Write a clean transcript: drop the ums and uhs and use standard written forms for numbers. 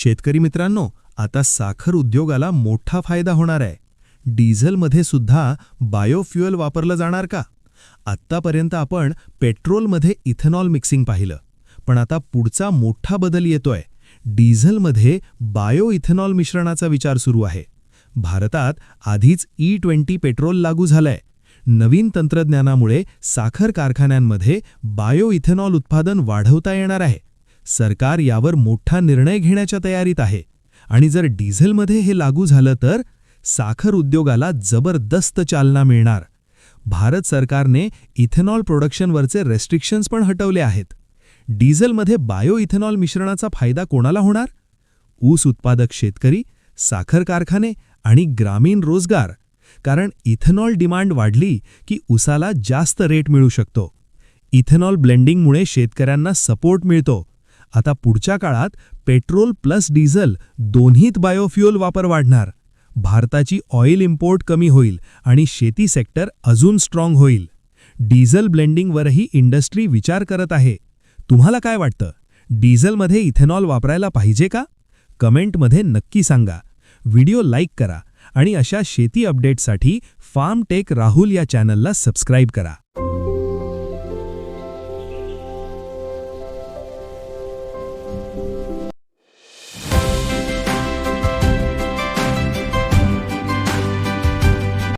शेतकरी मित्रांनो, आता साखर उद्योगाला मोठा फायदा होणार आहे. डिझेलमध्ये सुद्धा बायोफ्युएल वापरलं जाणार का? आत्तापर्यंत आपण पेट्रोलमध्ये इथेनॉल मिक्सिंग पाहिलं, पण आता पुढचा मोठा बदल येतोय. डिझेलमध्ये बायो इथेनॉल मिश्रणाचा विचार सुरू आहे. भारतात आधीच E20 पेट्रोल लागू झालंय. नवीन तंत्रज्ञानामुळे साखर कारखान्यांमध्ये बायो इथेनॉल उत्पादन वाढवता येणार आहे. सरकार यावर मोठा निर्णय घेण्याच्या तयारीत आहे. आणि जर डिझेलमध्ये हे लागू झालं तर साखर उद्योगाला जबरदस्त चालना मिळणार. भारत सरकारने इथेनॉल प्रोडक्शनवरचे रेस्ट्रिक्शन्स पण हटवले आहेत. डिझेलमध्ये बायो इथेनॉल मिश्रणाचा फायदा कोणाला होणार? ऊस उत्पादक शेतकरी, साखर कारखाने आणि ग्रामीण रोजगार. कारण इथेनॉल डिमांड वाढली की ऊसाला जास्त रेट मिळू शकतो. इथेनॉल ब्लेंडिंगमुळे शेतकऱ्यांना सपोर्ट मिळतो. आता पुढच्या काळात पेट्रोल प्लस डिझेल दोन्हीत बायोफ्युएल वापर वाढणार. भारताची ऑइल इम्पोर्ट कमी होईल आणि शेती सेक्टर अजून स्ट्रॉंग होईल. डिझेल ब्लेंडिंगवरही इंडस्ट्री विचार करत आहे. तुम्हाला काय वाटतं? डिझेलमध्ये इथेनॉल वापरायला पाहिजे का? कमेंटमध्ये नक्की सांगा. व्हिडिओ लाईक करा आणि अशा शेती अपडेट्ससाठी फार्म टेक राहुल या चॅनलला सबस्क्राईब करा.